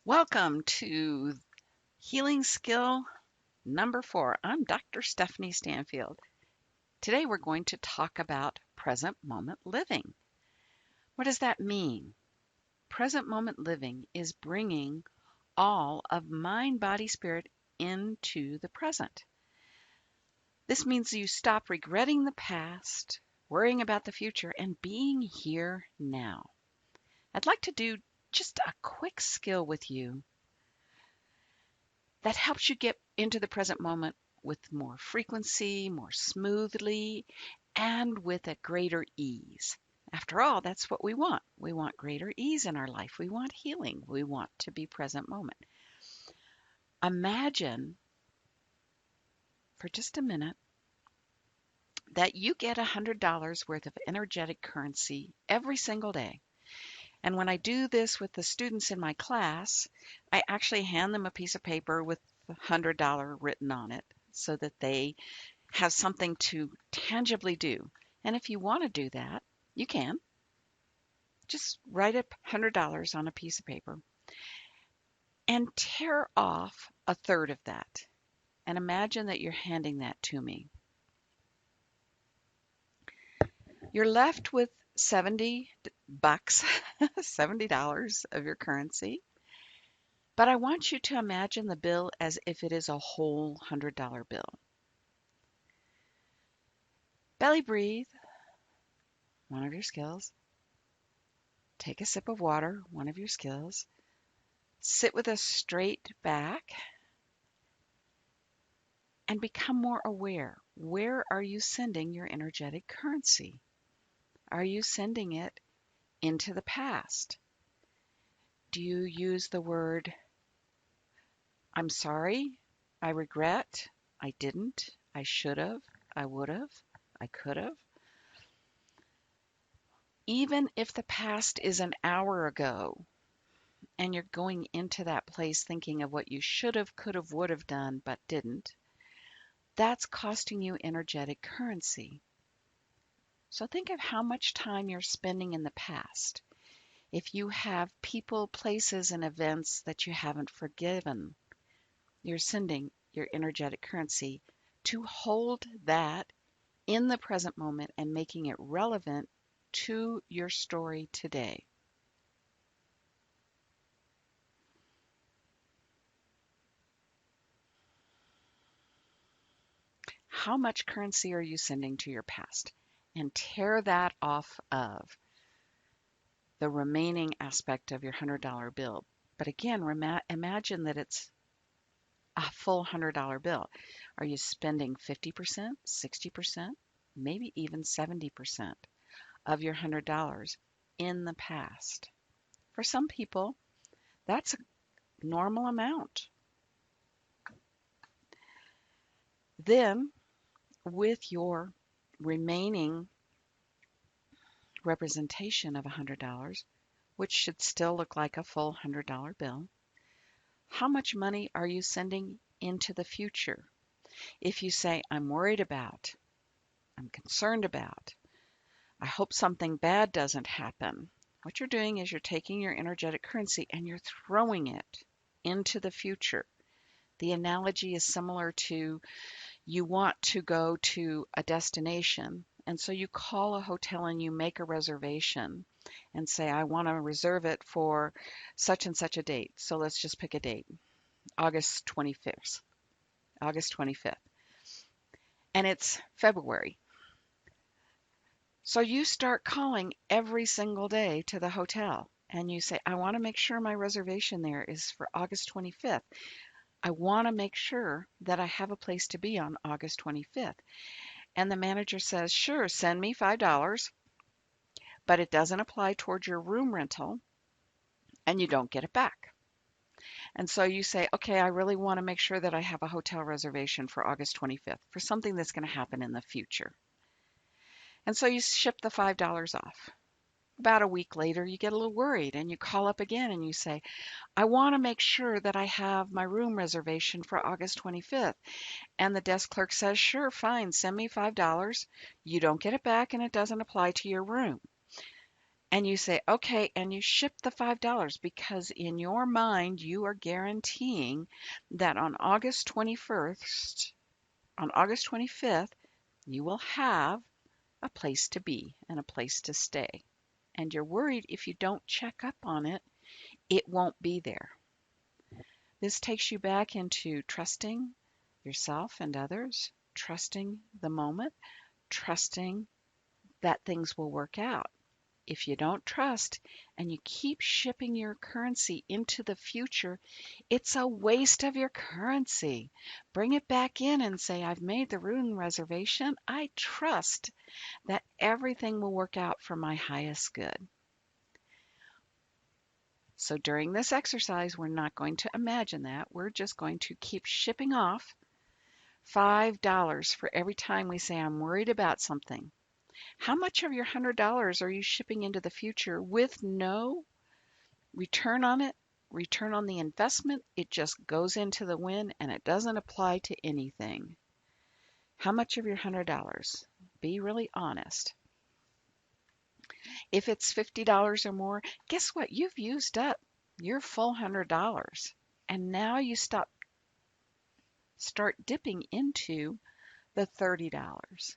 Welcome to Healing Skill number 4. I'm Dr. Stephanie Stanfield. Today we're going to talk about present moment living. What does that mean? Present moment living is bringing all of mind, body, spirit into the present. This means you stop regretting the past, worrying about the future, and being here now. I'd like to do just a quick skill with you that helps you get into the present moment with more frequency, more smoothly, and with a greater ease. After all, that's what we want. We want greater ease in our life. We want healing. We want to be present moment. Imagine for just a minute that you get $100 worth of energetic currency every single day. And when I do this with the students in my class, I actually hand them a piece of paper with $100 written on it so that they have something to tangibly do. And if you want to do that, you can. Just write up $100 on a piece of paper and tear off a third of that. And imagine that you're handing that to me. You're left with 70 bucks, $70 of your currency. But I want you to imagine the bill as if it is a whole $100 bill. Belly breathe, one of your skills. Take a sip of water, one of your skills. Sit with a straight back and become more aware. Where are you sending your energetic currency? Are you sending it into the past? Do you use the word, I'm sorry, I regret, I didn't, I should have, I would have, I could have? Even if the past is an hour ago and you're going into that place thinking of what you should have, could have, would have done, but didn't, that's costing you energetic currency. So think of how much time you're spending in the past. If you have people, places, and events that you haven't forgiven, you're sending your energetic currency to hold that in the present moment and making it relevant to your story today. How much currency are you sending to your past? And tear that off of the remaining aspect of your $100 bill. But again, imagine that it's a full $100 bill. Are you spending 50%, 60%, maybe even 70% of your $100 in the past? For some people, that's a normal amount. Then, with your remaining representation of $100, which should still look like a full $100 bill, how much money are you sending into the future? If you say, I'm worried about, I'm concerned about, I hope something bad doesn't happen, what you're doing is you're taking your energetic currency and you're throwing it into the future. The analogy is similar to you want to go to a destination, and so you call a hotel and you make a reservation and say, I want to reserve it for such and such a date. So let's just pick a date, August 25th. August 25th. And it's February. So you start calling every single day to the hotel and you say, I want to make sure my reservation there is for August 25th. I want to make sure that I have a place to be on August 25th. And the manager says, sure, send me $5, but it doesn't apply towards your room rental and you don't get it back. And so you say, okay, I really want to make sure that I have a hotel reservation for August 25th for something that's going to happen in the future. And so you ship the $5 off. About a week later, you get a little worried and you call up again and you say, I want to make sure that I have my room reservation for August 25th. And the desk clerk says, sure, fine, send me $5. You don't get it back and it doesn't apply to your room. and you say, okay, and you ship the $5 because in your mind you are guaranteeing that on August 21st, on August 25th, you will have a place to be and a place to stay. And you're worried if you don't check up on it, it won't be there. This takes you back into trusting yourself and others, trusting the moment, trusting that things will work out. If you don't trust and you keep shipping your currency into the future, it's a waste of your currency. Bring it back in and say, I've made the room reservation. I trust that everything will work out for my highest good. So during this exercise, we're not going to imagine that. We're just going to keep shipping off $5 for every time we say, I'm worried about something. How much of your $100 are you shipping into the future with no return on it, return on the investment? It just goes into the wind and it doesn't apply to anything. How much of your $100? Be really honest. If it's $50 or more, guess what? You've used up your full $100. And now you start dipping into the $30.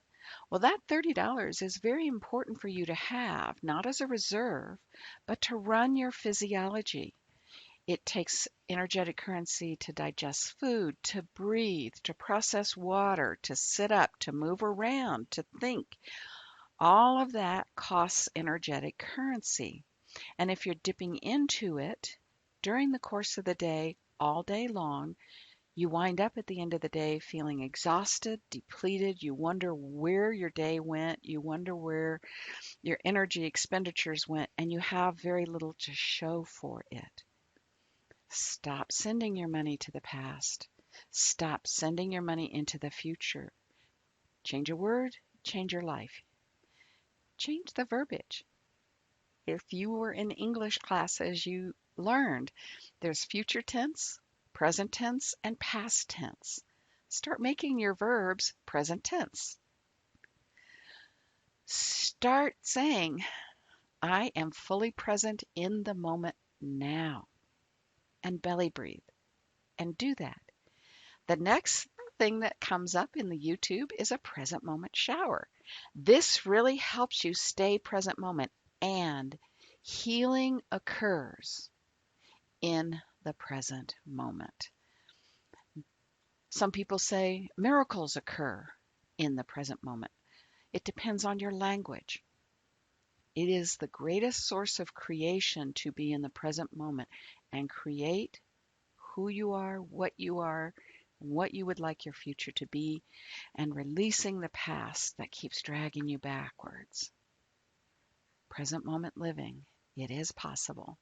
Well, that $30 is very important for you to have, not as a reserve, but to run your physiology. It takes energetic currency to digest food, to breathe, to process water, to sit up, to move around, to think. All of that costs energetic currency. And if you're dipping into it during the course of the day, all day long, you wind up at the end of the day feeling exhausted, depleted. You wonder where your day went. You wonder where your energy expenditures went, and you have very little to show for it. Stop sending your money to the past. Stop sending your money into the future. Change a word, change your life. Change the verbiage. If you were in English classes, you learned there's future tense, present tense, and past tense. Start making your verbs present tense. Start saying, I am fully present in the moment now. And belly breathe. And do that. The next thing that comes up in the YouTube is a present moment shower. This really helps you stay present moment, and healing occurs in the present moment. Some people say miracles occur in the present moment. It depends on your language. It is the greatest source of creation to be in the present moment and create who you are, what you would like your future to be, and releasing the past that keeps dragging you backwards. Present moment living, it is possible,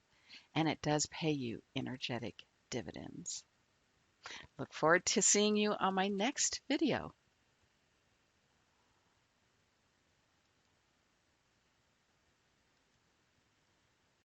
and it does pay you energetic dividends. Look forward to seeing you on my next video.